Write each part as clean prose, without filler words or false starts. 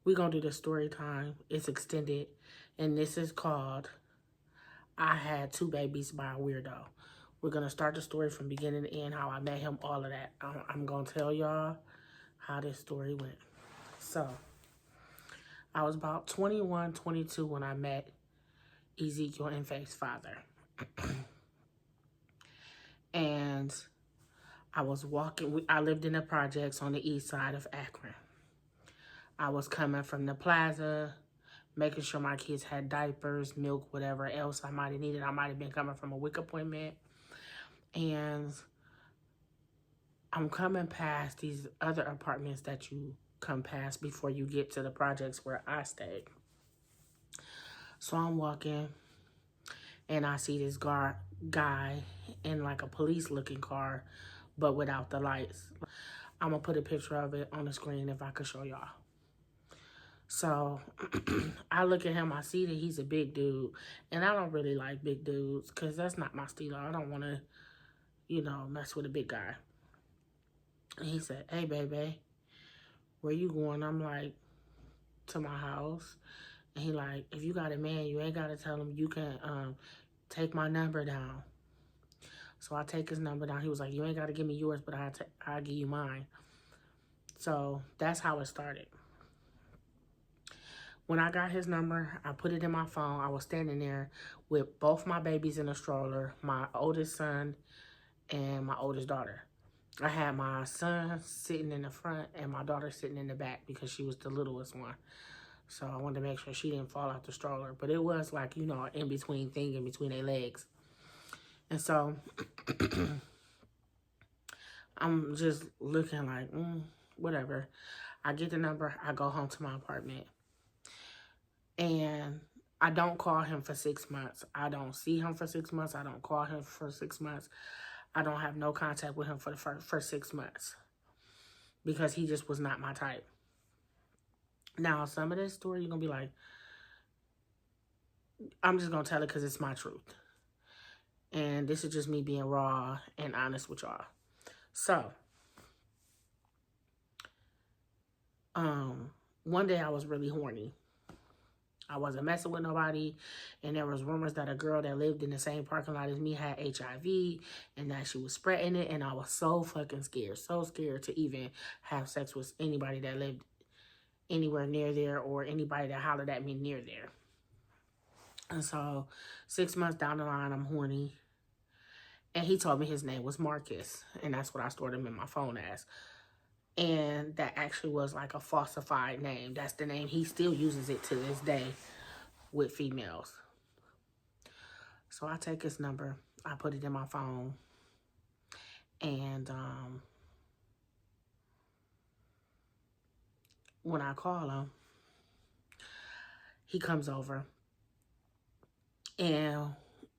We're going to do the story time. It's extended. And this is called I Had Two Babies by a Weirdo. We're going to start the story from beginning to end, how I met him, all of that. I'm going to tell y'all how this story went. So, I was about 21, 22 when I met Ezekiel and Faith's father. And I was walking, I lived in the projects on the east side of Akron. I was coming from the plaza, making sure my kids had diapers, milk, whatever else I might have needed. I might have been coming from a WIC appointment. And I'm coming past these other apartments that you come past before you get to the projects where I stayed. So I'm walking, and I see this guy in like a police looking car, but without the lights. I'm gonna put a picture of it on the screen if I could show y'all. So I look at him, I see that he's a big dude, and I don't really like big dudes because that's not my style. I don't want to, mess with a big guy. And he said, "Hey, baby, where you going?" I'm like, "To my house." And he like, "If you got a man, you ain't got to tell him you can take my number down." So I take his number down. He was like, "You ain't got to give me yours, but I'll give you mine." So that's how it started. When I got his number, I put it in my phone. I was standing there with both my babies in a stroller, my oldest son and my oldest daughter. I had my son sitting in the front and my daughter sitting in the back because she was the littlest one. So I wanted to make sure she didn't fall out the stroller. But it was like, an in-between thing in between their legs. And so I'm just looking like, whatever. I get the number. I go home to my apartment. And I don't call him for 6 months. I don't see him for 6 months. I don't call him for 6 months. I don't have no contact with him for the first 6 months. Because he just was not my type. Now, some of this story, you're going to be like, I'm just going to tell it because it's my truth. And this is just me being raw and honest with y'all. So, one day I was really horny. I wasn't messing with nobody, and there was rumors that a girl that lived in the same parking lot as me had HIV, and that she was spreading it, and I was so fucking scared, so scared to even have sex with anybody that lived anywhere near there, or anybody that hollered at me near there. And so, 6 months down the line, I'm horny, and he told me his name was Marcus, and that's what I stored him in my phone as. And that actually was like a falsified name. That's the name. He still uses it to this day with females. So I take his number. I put it in my phone. And when I call him, he comes over. And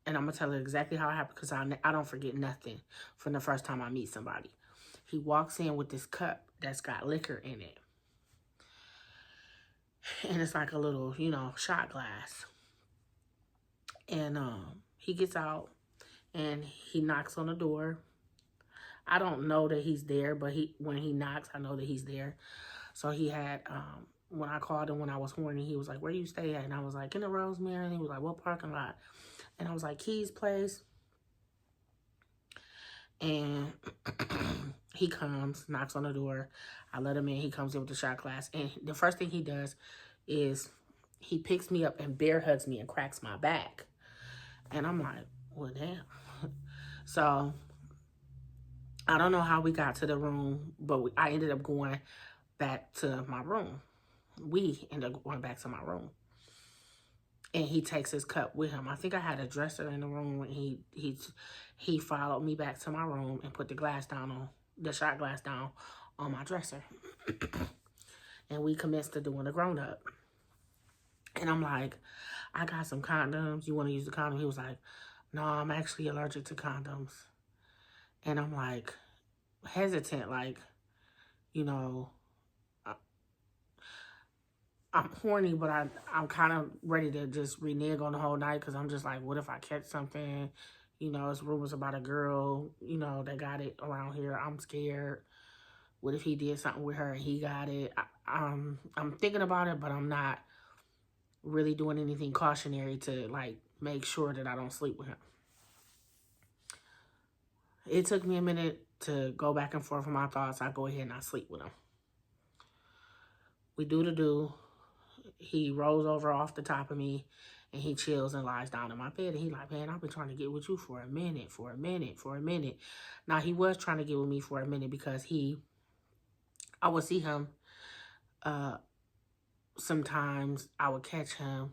I'm going to tell you exactly how it happened because I don't forget nothing from the first time I meet somebody. He walks in with this cup that's got liquor in it. And it's like a little, shot glass. And he gets out and he knocks on the door. I don't know that he's there, but when he knocks, I know that he's there. So he had, when I called him when I was horny, he was like, "Where you stay at?" And I was like, "In the Rosemary." And he was like, "What parking lot?" And I was like, "Key's place." And he comes, knocks on the door. I let him in. He comes in with the shot glass. And the first thing he does is he picks me up and bear hugs me and cracks my back. And I'm like, well, damn. So I don't know how we got to the room, but I ended up going back to my room. We ended up going back to my room. And he takes his cup with him. I think I had a dresser in the room when he followed me back to my room and put the shot glass down on my dresser. And we commenced to doing the grown up. And I'm like, "I got some condoms. You want to use the condom?" He was like, "No, I'm actually allergic to condoms." And I'm like, hesitant, like, I'm horny, but I'm kind of ready to just renege on the whole night because I'm just like, what if I catch something? It's rumors about a girl, that got it around here. I'm scared. What if he did something with her and he got it? I'm thinking about it, but I'm not really doing anything cautionary to like make sure that I don't sleep with him. It took me a minute to go back and forth with my thoughts. I go ahead and I sleep with him. We do the do. He rolls over off the top of me and he chills and lies down in my bed. And he like, man, I've been trying to get with you for a minute. Now, he was trying to get with me for a minute because I would see him sometimes. I would catch him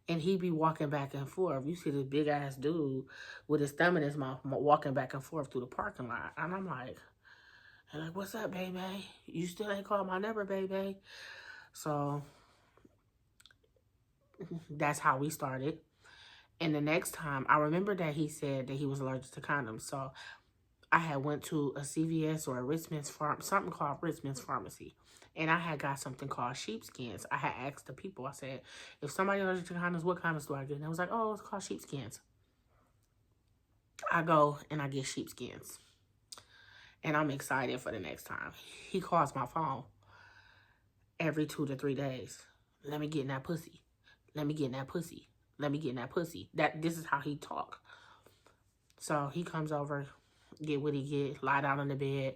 and he'd be walking back and forth. You see this big ass dude with his thumb in his mouth walking back and forth through the parking lot. And I'm like, what's up, baby? You still ain't called my number, baby. So that's how we started. And the next time, I remember that he said that he was allergic to condoms. So I had went to a CVS or a Richmond's something called Richmond's Pharmacy. And I had got something called sheepskins. I had asked the people, I said, if somebody allergic to condoms, what condoms do I get? And I was like, oh, it's called sheepskins. I go and I get sheepskins. And I'm excited for the next time. He calls my phone every 2 to 3 days. Let me get in that pussy. Let me get in that pussy. Let me get in that pussy. This is how he talk. So he comes over, get what he get, lie down on the bed,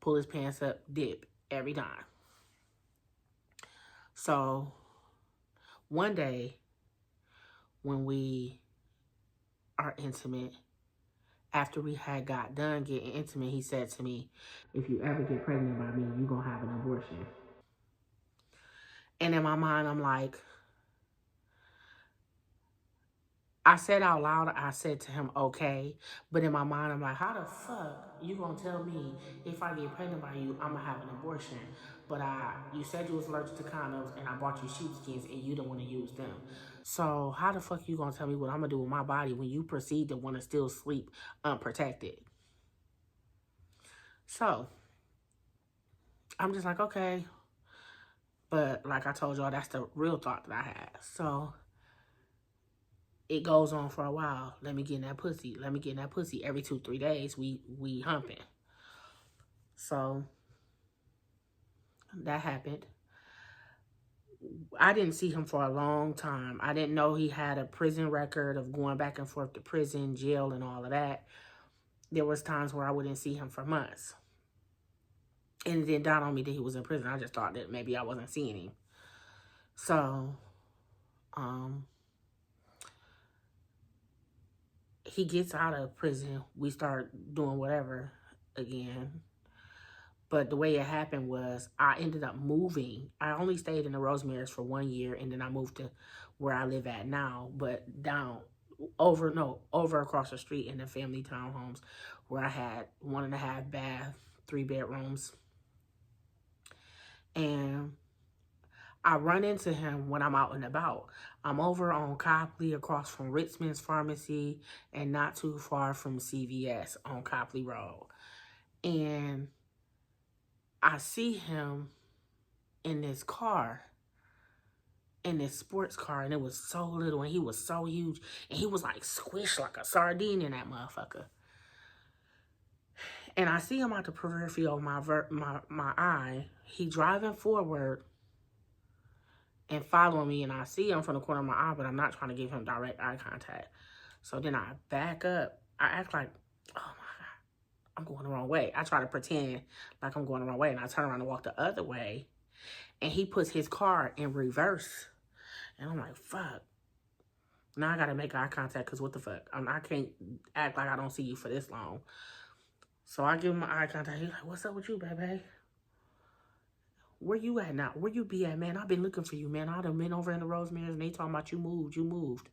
pull his pants up, dip every time. So one day when we are intimate, after we had got done getting intimate, he said to me, if you ever get pregnant by me, you're going to have an abortion. And in my mind, I'm like, I said out loud, I said to him, okay. But in my mind, I'm like, how the fuck you gonna tell me if I get pregnant by you, I'm gonna have an abortion? But you said you was allergic to condoms and I bought you sheepskins and you don't want to use them. So how the fuck you gonna tell me what I'm gonna do with my body when you proceed to want to still sleep unprotected? So I'm just like, okay. But like I told y'all, that's the real thought that I had. So it goes on for a while. Let me get in that pussy. Let me get in that pussy. Every 2, 3 days, we humping. So that happened. I didn't see him for a long time. I didn't know he had a prison record of going back and forth to prison, jail, and all of that. There was times where I wouldn't see him for months. And it didn't dawn on me that he was in prison. I just thought that maybe I wasn't seeing him. So, he gets out of prison. We start doing whatever again. But the way it happened was I ended up moving. I only stayed in the Rosemary's for 1 year, and then I moved to where I live at now, but over across the street in the family townhomes where I had 1.5 bath, 3 bedrooms. And I run into him when I'm out and about. I'm over on Copley across from Richmond's Pharmacy and not too far from CVS on Copley Road. And I see him in this car, in this sports car, and it was so little and he was so huge and he was like squished like a sardine in that motherfucker. And I see him out the periphery of my eye. He driving forward and following me, and I see him from the corner of my eye, but I'm not trying to give him direct eye contact. So then I back up. I act like, oh my God, I'm going the wrong way. I try to pretend like I'm going the wrong way, and I turn around and walk the other way, and he puts his car in reverse. And I'm like, fuck. Now I got to make eye contact because what the fuck? I can't act like I don't see you for this long. So I give him my eye contact. He's like, what's up with you, baby? Where you at now? Where you be at, man? I've been looking for you, man. I'd have been over in the Rosemary's and they talking about you moved.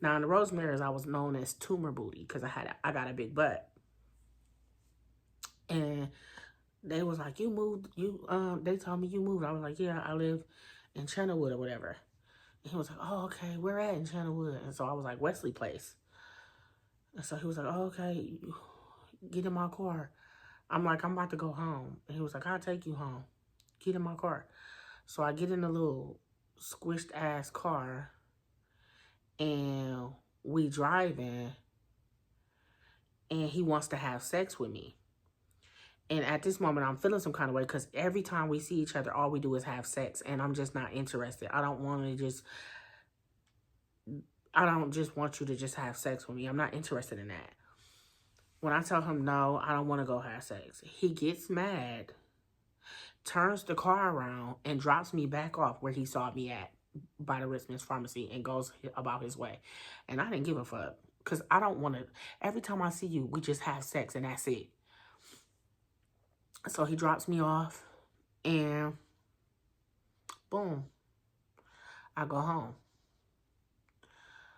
Now in the Rosemary's, I was known as tumor booty because I got a big butt. And they was like, you moved, they told me you moved. I was like, yeah, I live in Channelwood or whatever. And he was like, oh, okay, where at in Channelwood? And so I was like, Wesley Place. And so he was like, oh, okay, get in my car. I'm like, I'm about to go home. And he was like, I'll take you home. Get in my car. So I get in a little squished ass car and we driving and he wants to have sex with me. And at this moment, I'm feeling some kind of way because every time we see each other, all we do is have sex. And I'm just not interested. I don't just want you to just have sex with me. I'm not interested in that. When I tell him no, I don't want to go have sex, he gets mad, turns the car around, and drops me back off where he saw me at by the Richmond's Pharmacy and goes about his way. And I didn't give a fuck because I don't want to. Every time I see you, we just have sex and that's it. So he drops me off and boom, I go home.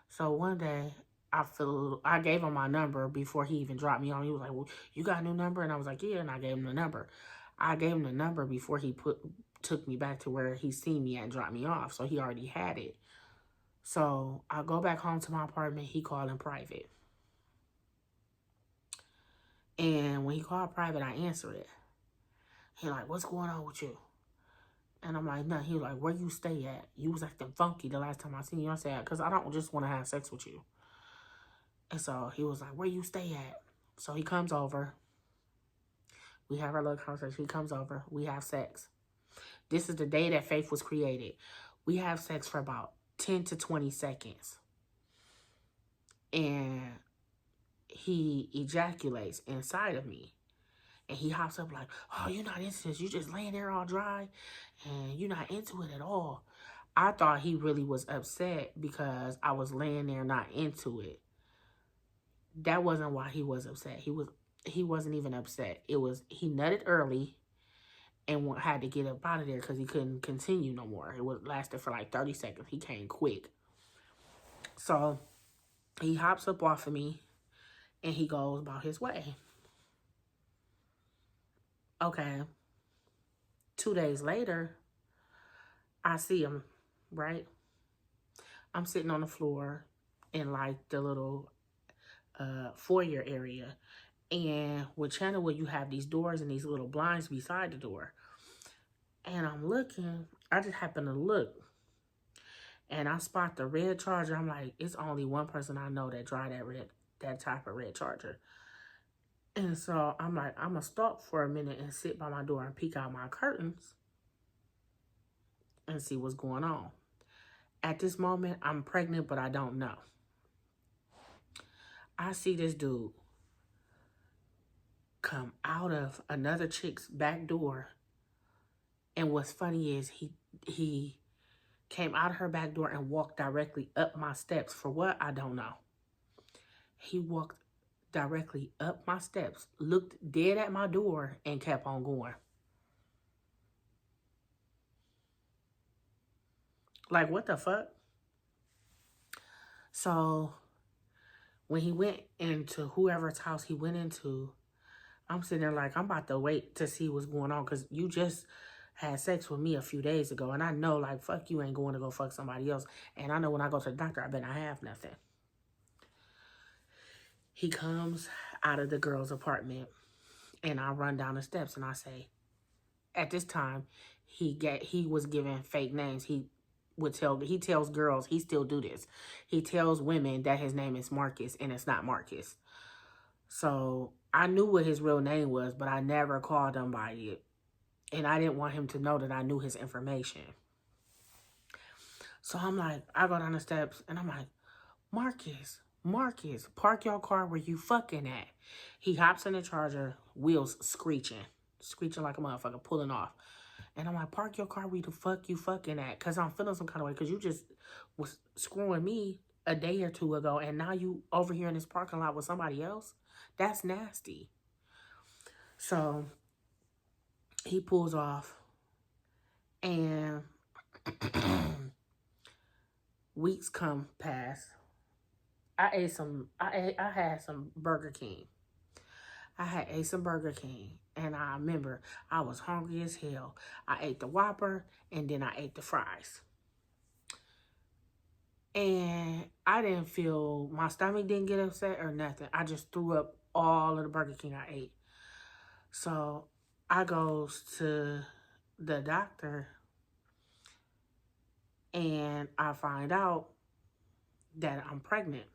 So one day, I gave him my number before he even dropped me on. He was like, well, you got a new number? And I was like, yeah, and I gave him the number. I gave him the number before he took me back to where he seen me at and dropped me off. So he already had it. So I go back home to my apartment. He called in private. And when he called private, I answer it. He like, what's going on with you? And I'm like, no. He was like, where you stay at? You was acting funky the last time I seen you. I said, because I don't just want to have sex with you. And so he was like, where you stay at? So he comes over. We have our little conversation. He comes over. We have sex. This is the day that Faith was created. We have sex for about 10 to 20 seconds. And he ejaculates inside of me. And he hops up like, oh, you're not into this. You just laying there all dry. And you're not into it at all. I thought he really was upset because I was laying there not into it. That wasn't why he was upset. He wasn't even upset. It was he nutted early and had to get up out of there because he couldn't continue no more. It was lasted for like 30 seconds. He came quick. So he hops up off of me and he goes about his way. Okay. 2 days later, I see him, right? I'm sitting on the floor in like the little foyer area. And with Channelwood, you have these doors and these little blinds beside the door. And I'm looking. I just happen to look. And I spot the red Charger. I'm like, it's only one person I know that drive that type of red Charger. And so I'm like, I'm going to stop for a minute and sit by my door and peek out my curtains and see what's going on. At this moment, I'm pregnant, but I don't know. I see this dude come out of another chick's back door. And what's funny is he came out of her back door and walked directly up my steps. For what? I don't know. He walked directly up my steps, looked dead at my door, and kept on going. Like, what the fuck? So when he went into whoever's house he went into, I'm sitting there like, I'm about to wait to see what's going on because you just had sex with me a few days ago. And I know, like, fuck you ain't going to go fuck somebody else. And I know when I go to the doctor, I bet I have nothing. He comes out of the girl's apartment and I run down the steps and I say, at this time, he was given fake names. He tells girls, he still do this. He tells women that his name is Marcus and it's not Marcus. So I knew what his real name was, but I never called him by it. And I didn't want him to know that I knew his information. So I'm like, I go down the steps and I'm like, Marcus, park your car where you fucking at. He hops in the Charger, wheels screeching like a motherfucker, pulling off. And I'm like, park your car where the fuck you fucking at. Because I'm feeling some kind of way. Because you just was screwing me a day or two ago. And now you over here in this parking lot with somebody else. That's nasty. So he pulls off. And weeks come past. I had some Burger King. ate some Burger King. And I remember I was hungry as hell. I ate the Whopper and then I ate the fries. And I didn't feel, my stomach didn't get upset or nothing. I just threw up all of the Burger King I ate. So I goes to the doctor and I find out that I'm pregnant.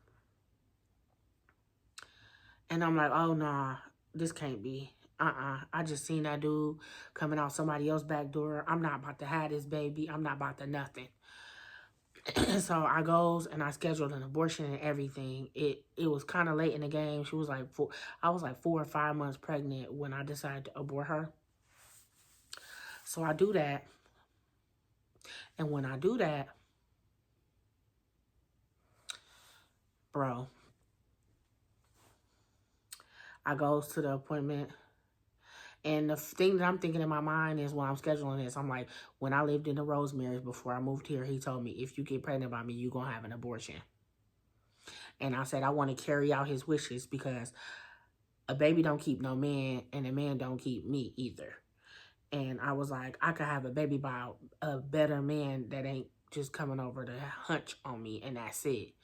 And I'm like, oh, nah, this can't be. I just seen that dude coming out somebody else's back door. I'm not about to have this baby. I'm not about to nothing. So I goes and I scheduled an abortion and everything. It was kind of late in the game. She was like I was like 4 or 5 months pregnant when I decided to abort her. So I do that. And when I do that, bro, I goes to the appointment. And the thing that I'm thinking in my mind is when I'm scheduling this, I'm like, when I lived in the Rosemary's before I moved here, he told me, if you get pregnant by me, you're going to have an abortion. And I said, I want to carry out his wishes because a baby don't keep no man and a man don't keep me either. And I was like, I could have a baby by a better man that ain't just coming over to hunch on me and that's it.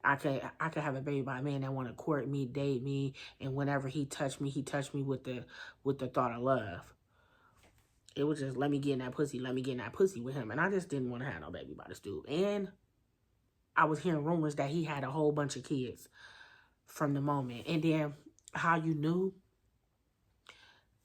I could have a baby by a man that want to court me, date me, and whenever he touched me with the thought of love. It was just let me get in that pussy with him. And I just didn't want to have no baby by this dude. And I was hearing rumors that he had a whole bunch of kids from the moment. And then how you knew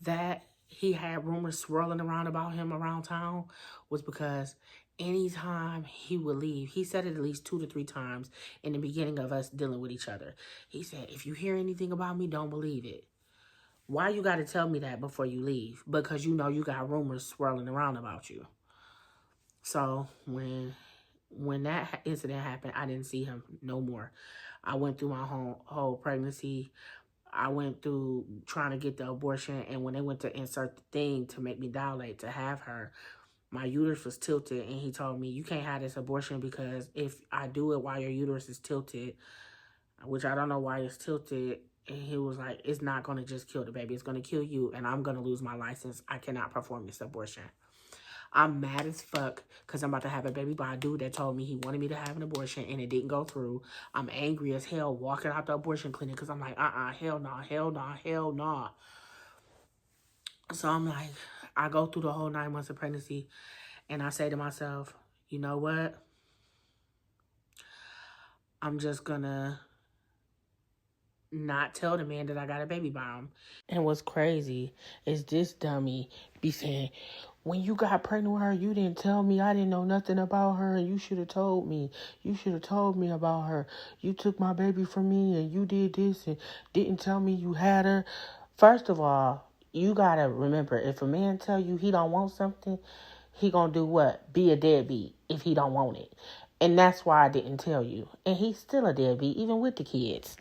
that he had rumors swirling around about him around town was because anytime he would leave, he said it at least 2 to 3 times in the beginning of us dealing with each other. He said, if you hear anything about me, don't believe it. Why you got to tell me that before you leave? Because you know you got rumors swirling around about you. So when that incident happened, I didn't see him no more. I went through my whole pregnancy. I went through trying to get the abortion, and when they went to insert the thing to make me dilate to have her, my uterus was tilted, and he told me, you can't have this abortion because if I do it while your uterus is tilted, which I don't know why it's tilted, and he was like, it's not going to just kill the baby. It's going to kill you, and I'm going to lose my license. I cannot perform this abortion. I'm mad as fuck because I'm about to have a baby by a dude that told me he wanted me to have an abortion and it didn't go through. I'm angry as hell walking out the abortion clinic because I'm like, hell nah, hell nah, hell nah. So I'm like, I go through the whole 9 months of pregnancy and I say to myself, you know what? I'm just gonna not tell the man that I got a baby by him. And what's crazy is this dummy be saying, when you got pregnant with her, you didn't tell me. I didn't know nothing about her, and you should have told me. You should have told me about her. You took my baby from me, and you did this, and didn't tell me you had her. First of all, you gotta remember, if a man tell you he don't want something, he gonna do what? Be a deadbeat if he don't want it. And that's why I didn't tell you. And he's still a deadbeat, even with the kids.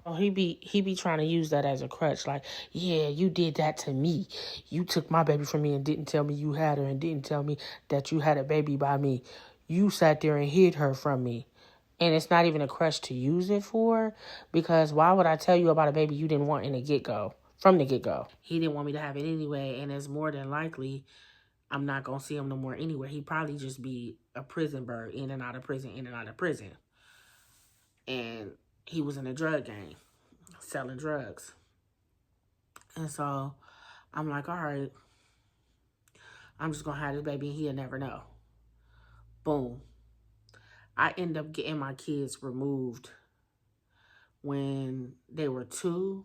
Oh, he be trying to use that as a crutch. Like, yeah, you did that to me. You took my baby from me and didn't tell me you had her and didn't tell me that you had a baby by me. You sat there and hid her from me. And it's not even a crutch to use it for, because why would I tell you about a baby you didn't want in the get-go, from the get-go? He didn't want me to have it anyway, and it's more than likely I'm not going to see him no more anyway. He'd probably just be a prison bird, in and out of prison, in and out of prison. And he was in a drug gang, selling drugs. And so I'm like, all right, I'm just going to have this baby and he'll never know. Boom. I end up getting my kids removed when they were 2.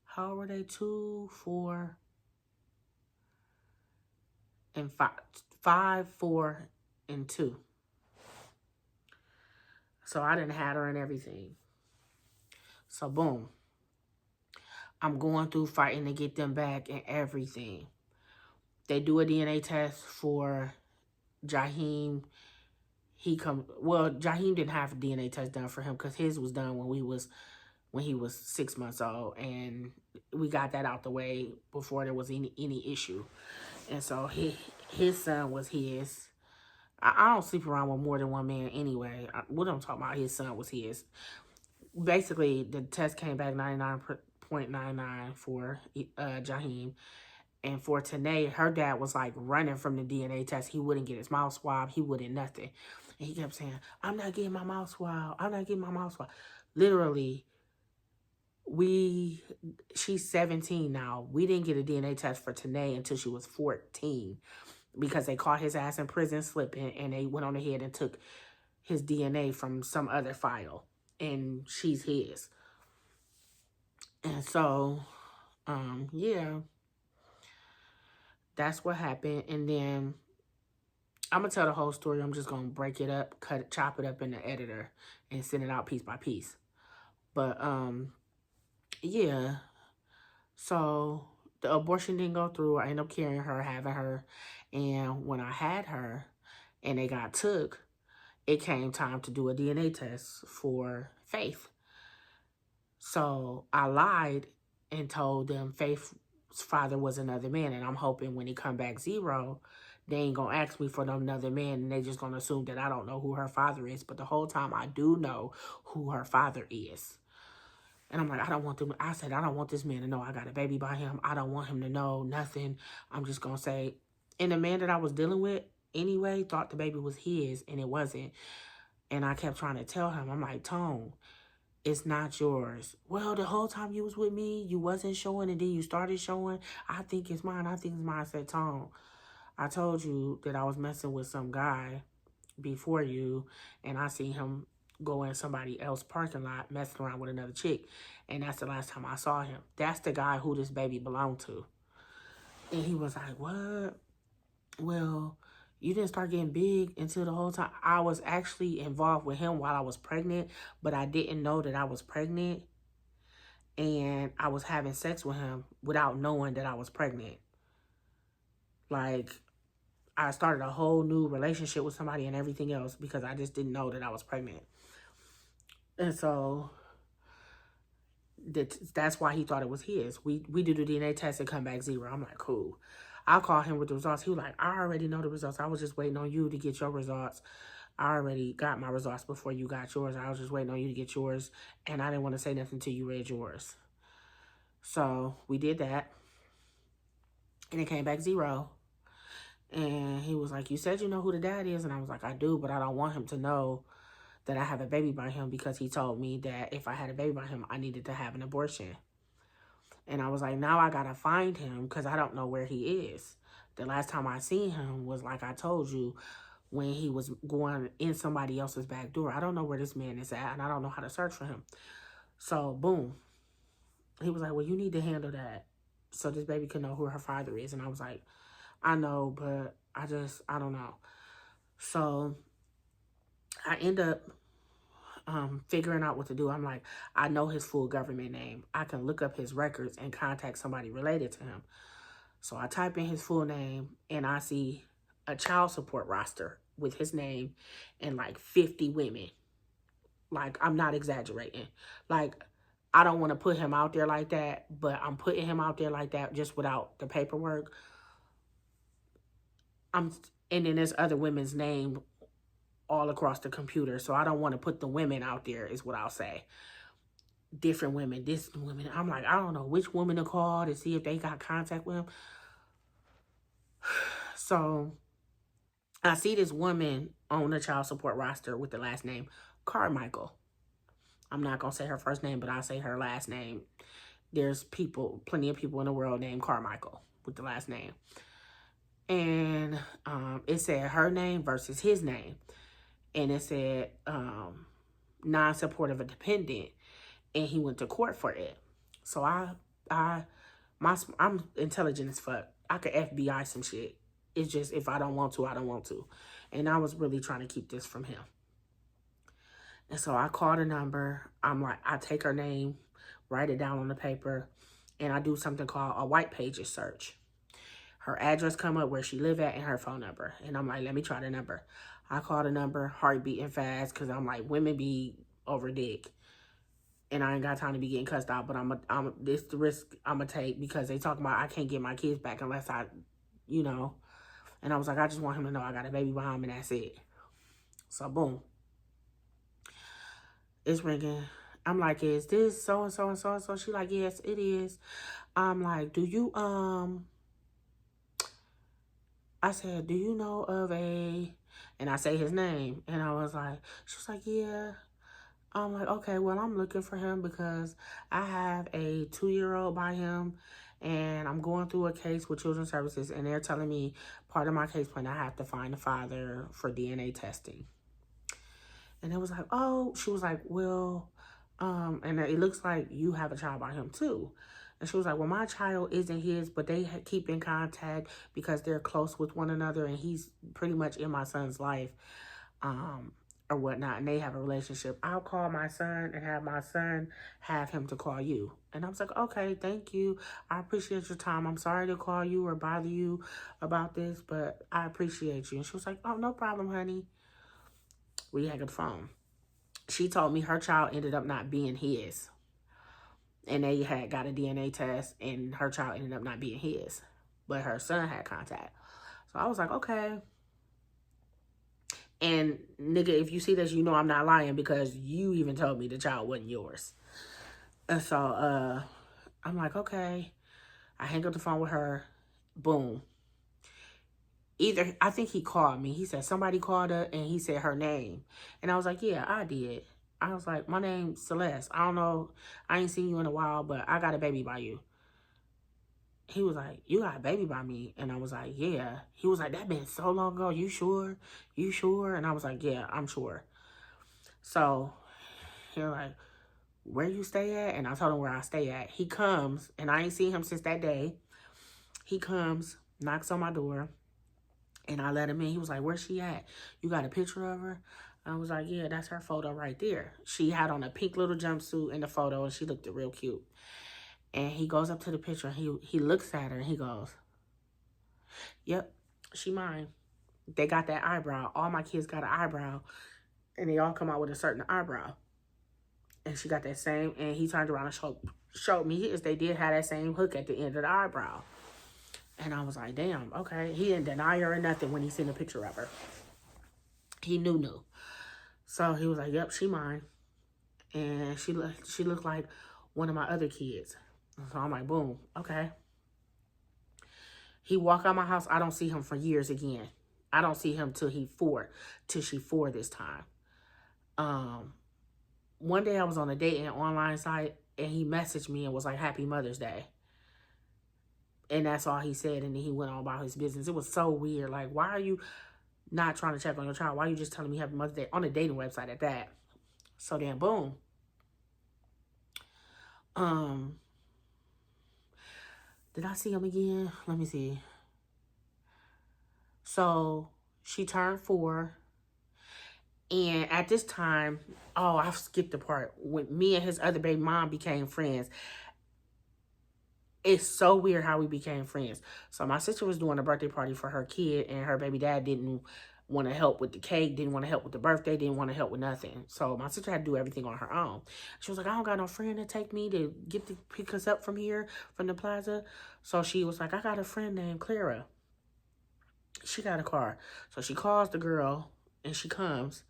How old were they? 2, 4, and 5. 5, 4, and 2. So I didn't have her and everything. So boom. I'm going through fighting to get them back and everything. They do a DNA test for Jaheim. Jaheim didn't have a DNA test done for him because his was done when he was 6 months old, and we got that out the way before there was any issue. And so his son was his. I don't sleep around with more than one man anyway. What I'm talking about, his son was his. Basically, the test came back 99.99 for Jaheim. And for Tanae, her dad was like running from the DNA test. He wouldn't get his mouth swabbed. He wouldn't nothing. And he kept saying, I'm not getting my mouth swabbed. I'm not getting my mouth swabbed. Literally, she's 17 now. We didn't get a DNA test for Tanae until she was 14 because they caught his ass in prison slipping, and they went on ahead and took his DNA from some other file, and she's his. And so, yeah, that's what happened. And then I'm gonna tell the whole story. I'm just gonna break it up, chop it up in the editor, and send it out piece by piece. But yeah. So the abortion didn't go through. I ended up carrying her, having her, and when I had her, and they got took, it came time to do a DNA test for Faith. So I lied and told them Faith's father was another man, and I'm hoping when he come back zero, they ain't gonna ask me for another man, and they just gonna assume that I don't know who her father is. But the whole time I do know who her father is. And I'm like, I don't want them. I said, I don't want this man to know I got a baby by him. I don't want him to know nothing. I'm just gonna say, and the man that I was dealing with anyway thought the baby was his, and it wasn't. And I kept trying to tell him, I'm like, Tone, it's not yours. Well, the whole time you was with me, you wasn't showing, and then you started showing. I think it's mine. I think it's mine. I said, Tone, I told you that I was messing with some guy before you, and I seen him go in somebody else's parking lot messing around with another chick, and that's the last time I saw him. That's the guy who this baby belonged to. And he was like, what? Well, you didn't start getting big until the whole time. I was actually involved with him while I was pregnant, but I didn't know that I was pregnant, and I was having sex with him without knowing that I was pregnant. Like, I started a whole new relationship with somebody and everything else because I just didn't know that I was pregnant. And so that's why he thought it was his. We do the DNA test and come back zero. I'm like, cool. I'll call him with the results. He was like, I already know the results. I was just waiting on you to get your results. I already got my results before you got yours. I was just waiting on you to get yours. And I didn't want to say nothing until you read yours. So we did that. And it came back zero. And he was like, you said you know who the dad is? And I was like, I do, but I don't want him to know that I have a baby by him because he told me that if I had a baby by him, I needed to have an abortion. And I was like, now I got to find him because I don't know where he is. The last time I seen him was, like I told you, when he was going in somebody else's back door. I don't know where this man is at, and I don't know how to search for him. So, boom. He was like, well, you need to handle that so this baby can know who her father is. And I was like, I know, but I don't know. So, I end up figuring out what to do. I'm like, I know his full government name. I can look up his records and contact somebody related to him. So I type in his full name and I see a child support roster with his name and like 50 women. Like, I'm not exaggerating. Like, I don't want to put him out there like that, but I'm putting him out there like that just without the paperwork. And then there's other women's name all across the computer. So I don't want to put the women out there is what I'll say. Different women, this women. I'm like, I don't know which woman to call to see if they got contact with him. So I see this woman on the child support roster with the last name Carmichael. I'm not going to say her first name, but I'll say her last name. There's plenty of people in the world named Carmichael with the last name. And it said her name versus his name. And it said non-supportive of dependent. And he went to court for it. So I'm intelligent as fuck. I could FBI some shit. It's just, if I don't want to, I don't want to. And I was really trying to keep this from him. And so I called a number. I'm like, I take her name, write it down on the paper, and I do something called a white pages search. Her address come up, where she live at, and her phone number. And I'm like, let me try the number. I call the number, heart beating fast, because I'm like, women be over dick. And I ain't got time to be getting cussed out, but this the risk I'm going to take, because they talking about I can't get my kids back unless I, you know. And I was like, I just want him to know I got a baby by him, and that's it. So, boom. It's ringing. I'm like, is this so-and-so and so-and-so? She like, yes, it is. I'm like, I said, do you know of a, and I say his name. And I was like, she was like, yeah. I'm like, okay, well, I'm looking for him because I have a 2-year-old by him, and I'm going through a case with Children's Services, and they're telling me part of my case plan, I have to find the father for DNA testing. And it was like, oh, she was like, well, And it looks like you have a child by him too. And she was like, well, my child isn't his, but they keep in contact because they're close with one another, and he's pretty much in my son's life, or whatnot, and they have a relationship. I'll call my son and have my son have him to call you. And I was like, okay, thank you. I appreciate your time. I'm sorry to call you or bother you about this, but I appreciate you. And she was like, oh, no problem, honey. We hang up the phone. She told me her child ended up not being his. And they had got a DNA test, and her child ended up not being his. But her son had contact. So I was like, okay. And nigga, if you see this, you know I'm not lying, because you even told me the child wasn't yours. And so I'm like, okay. I hang up the phone with her. Boom. I think he called me. He said somebody called her, and he said her name. And I was like, yeah, I did. I was like, my name's Celeste. I don't know. I ain't seen you in a while, but I got a baby by you. He was like, you got a baby by me? And I was like, yeah. He was like, that been so long ago. You sure? You sure? And I was like, yeah, I'm sure. So he was like, where you stay at? And I told him where I stay at. He comes, and I ain't seen him since that day. He comes, knocks on my door, and I let him in. He was like, where's she at? You got a picture of her? I was like, yeah, that's her photo right there. She had on a pink little jumpsuit in the photo, and she looked real cute. And he goes up to the picture, and he looks at her, and he goes, yep, she mine. They got that eyebrow. All my kids got an eyebrow, and they all come out with a certain eyebrow. And she got that same, and he turned around and showed me his. They did have that same hook at the end of the eyebrow. And I was like, damn, okay. He didn't deny her or nothing when he seen a picture of her. He knew. So he was like, yep, she mine. And she looked like one of my other kids. So I'm like, boom, okay. He walk out my house. I don't see him for years again. I don't see him till she 4 this time. One day I was on a dating online site, and he messaged me and was like, Happy Mother's Day. And that's all he said, and then he went on about his business. It was so weird. Like, why are you not trying to check on your child? Why are you just telling me Happy Mother's Day on a dating website at that? So then, boom. Did I see him again? Let me see. So she turned 4. And at this time, I skipped the part. When me and his other baby mom became friends. It's so weird how we became friends. So my sister was doing a birthday party for her kid, and her baby dad didn't want to help with the cake, didn't want to help with the birthday, didn't want to help with nothing. So my sister had to do everything on her own. She was like, I don't got no friend to take me to pick us up from here, from the plaza. So she was like, I got a friend named Clara. She got a car. So she calls the girl, and she comes.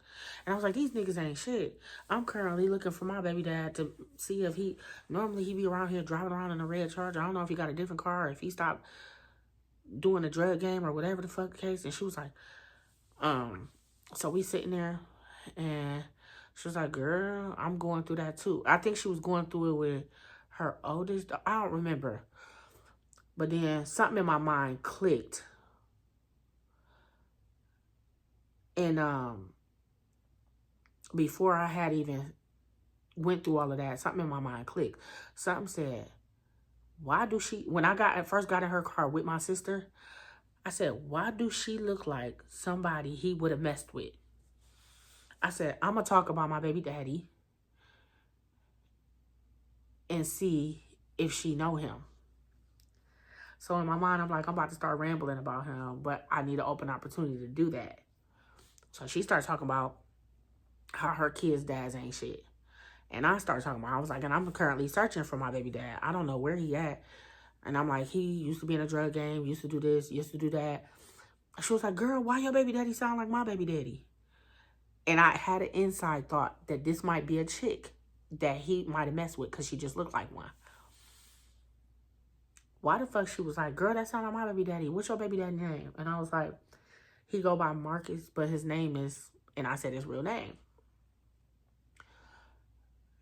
And I was like, these niggas ain't shit. I'm currently looking for my baby dad to see if normally he be around here driving around in a red Charger. I don't know if he got a different car, or if he stopped doing a drug game or whatever the fuck case. And she was like, so we sitting there, and she was like, girl, I'm going through that too. I think she was going through it with her oldest. I don't remember. But then something in my mind clicked. And before I had even went through all of that, something in my mind clicked. Something said, why do she, when I first got in her car with my sister, I said, why do she look like somebody he would have messed with? I said, I'm going to talk about my baby daddy and see if she know him. So in my mind, I'm like, I'm about to start rambling about him, but I need an open opportunity to do that. So she started talking about how her kids' dads ain't shit. And I started talking about, I was like, and I'm currently searching for my baby dad. I don't know where he at. And I'm like, he used to be in a drug game, used to do this, used to do that. She was like, girl, why your baby daddy sound like my baby daddy? And I had an inside thought that this might be a chick that he might have messed with because she just looked like one. Why the fuck she was like, girl, that sound like my baby daddy. What's your baby daddy name? And I was like, he go by Marcus, but his name is, and I said his real name.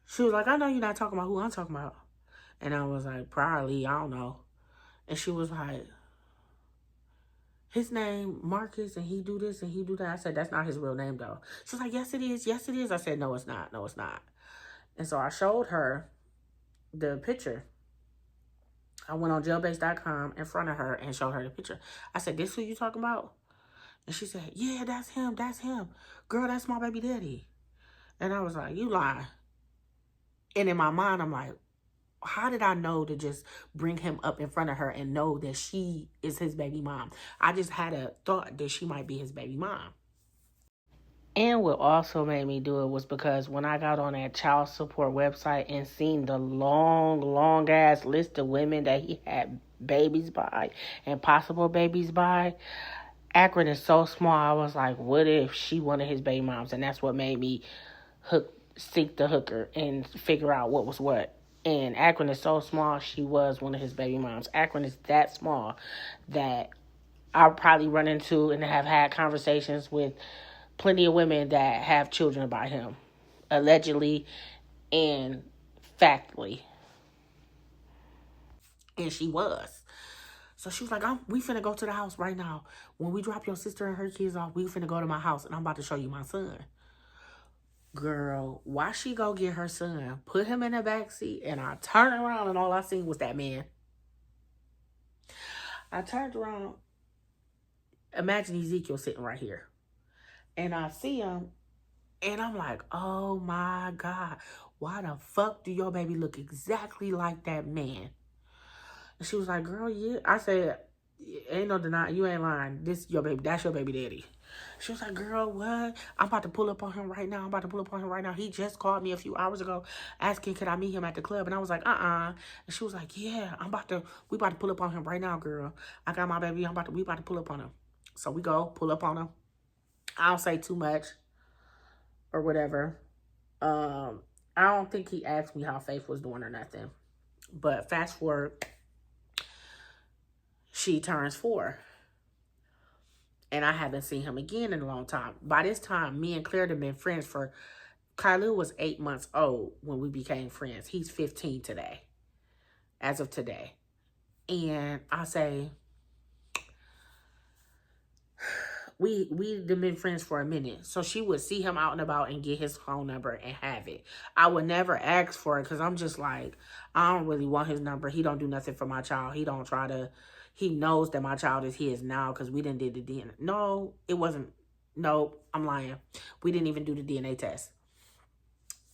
She was like, I know you're not talking about who I'm talking about. And I was like, probably, I don't know. And she was like, his name Marcus, and he do this and he do that. I said, that's not his real name though. She was like, yes it is, yes it is. I said, no it's not, no it's not. And so I showed her the picture. I went on jailbase.com in front of her and showed her the picture. I said, "This who you talking about?" And she said, "Yeah, that's him. That's him. Girl, that's my baby daddy." And I was like, "You lie." And in my mind, I'm like, how did I know to just bring him up in front of her and know that she is his baby mom? I just had a thought that she might be his baby mom. And what also made me do it was because when I got on that child support website and seen the long ass list of women that he had babies by and possible babies by, Akron is so small. I was like, what if she one of his baby moms? And that's what made me seek the hooker and figure out what was what. And Akron is so small, she was one of his baby moms. Akron is that small that I'll probably run into and have had conversations with plenty of women that have children by him, allegedly and factly. And she was. So she was like, we finna go to the house right now. When we drop your sister and her kids off, we finna go to my house and I'm about to show you my son. Girl, why she go get her son, put him in the backseat, and I turned around and all I seen was that man. I turned around. Imagine Ezekiel sitting right here. And I see him, and I'm like, oh my God, why the fuck do your baby look exactly like that man? And she was like, girl, yeah. I said, ain't no denying, you ain't lying. This your baby, that's your baby daddy. She was like, girl, what? I'm about to pull up on him right now. He just called me a few hours ago asking could I meet him at the club. And I was like, And she was like, yeah, we about to pull up on him right now, girl. I got my baby, we about to pull up on him. So we go, pull up on him. I don't say too much or whatever. I don't think he asked me how Faith was doing or nothing. But fast forward, she turns 4. And I haven't seen him again in a long time. By this time, me and Claire had been friends for... Kylou was 8 months old when we became friends. He's 15 today. As of today. And I say... We've been friends for a minute. So she would see him out and about and get his phone number and have it. I would never ask for it because I'm just like, I don't really want his number. He don't do nothing for my child. He don't try to... He knows that my child is his now because we didn't did the DNA. No, it wasn't. No, I'm lying. We didn't even do the DNA test.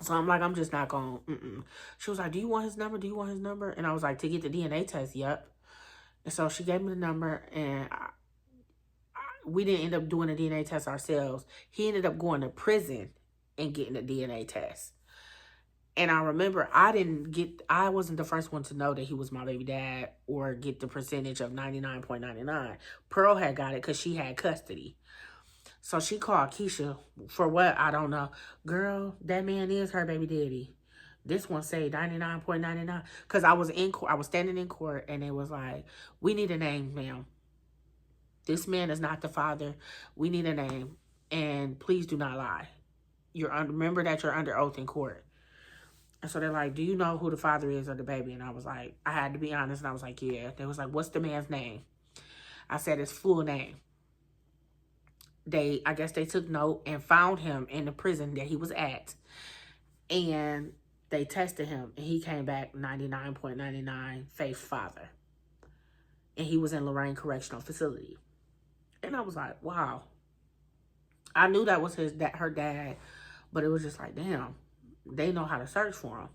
So I'm like, I'm just not going to... She was like, do you want his number? Do you want his number? And I was like, to get the DNA test, yep. And so she gave me the number and we didn't end up doing a DNA test ourselves. He ended up going to prison and getting a DNA test. And I remember I wasn't the first one to know that he was my baby dad or get the percentage of 99.99. Pearl had got it because she had custody. So she called Keisha for what? I don't know. Girl, that man is her baby daddy. This one say 99.99. Because I was in court. I was standing in court and it was like, we need a name, ma'am. This man is not the father. We need a name. And please do not lie. Remember that you're under oath in court. And so they're like, do you know who the father is of the baby? And I was like, I had to be honest. And I was like, yeah. They was like, what's the man's name? I said his full name. I guess they took note and found him in the prison that he was at. And they tested him. And he came back 99.99 Faith's father. And he was in Lorraine Correctional Facility. And I was like, wow. I knew that was her dad. But it was just like, damn. They know how to search for him.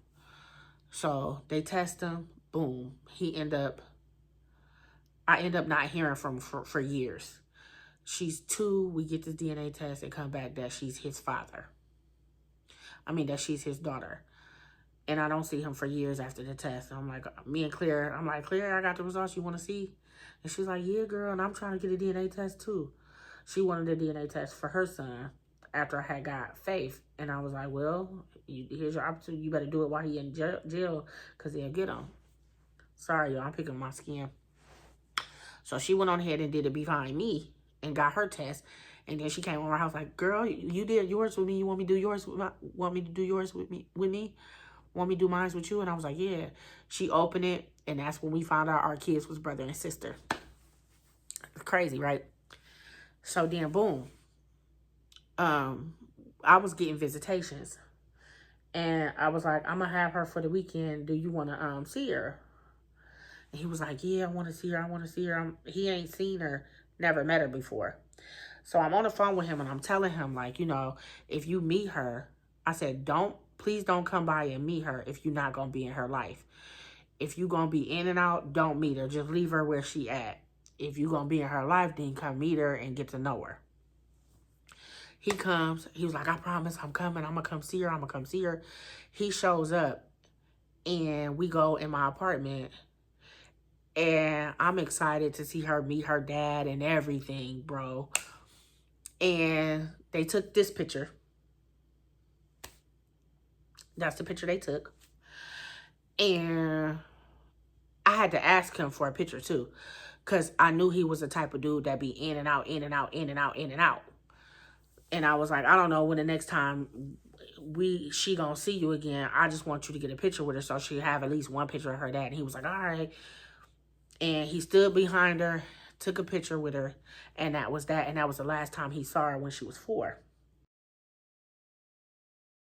So they test him. Boom. I end up not hearing from him for years. She's 2. We get the DNA test and come back that she's his father. That she's his daughter. And I don't see him for years after the test. And I'm like, Claire, I got the results you want to see? And she's like, yeah, girl. And I'm trying to get a DNA test too. She wanted a DNA test for her son after I had got Faith. And I was like, well, here's your opportunity. You better do it while he in jail because they'll get him. Sorry, y'all. I'm picking my skin. So she went on ahead and did it behind me and got her test. And then she came over my house like, girl, you did yours with me. You want me to do yours with Want me to do yours with me? Want me to do mine with you? And I was like, yeah. She opened it, and that's when we found out our kids was brother and sister. It's crazy, right? So then, boom. I was getting visitations. And I was like, I'm going to have her for the weekend. Do you want to see her? And he was like, yeah, I want to see her. I want to see her. He ain't seen her, never met her before. So I'm on the phone with him and I'm telling him, like, you know, if you meet her, I said, please don't come by and meet her if you're not going to be in her life. If you're going to be in and out, don't meet her. Just leave her where she at. If you're going to be in her life, then come meet her and get to know her. He comes. He was like, I promise I'm coming. I'm going to come see her. I'm going to come see her. He shows up and we go in my apartment. And I'm excited to see her meet her dad and everything, bro. And they took this picture. That's the picture they took. And I had to ask him for a picture too. Because I knew he was the type of dude that be in and out, in and out, in and out, in and out. And I was like, I don't know when the next time she gonna see you again. I just want you to get a picture with her so she have at least one picture of her dad. And he was like, all right. And he stood behind her, took a picture with her. And that was that. And that was the last time he saw her when she was 4.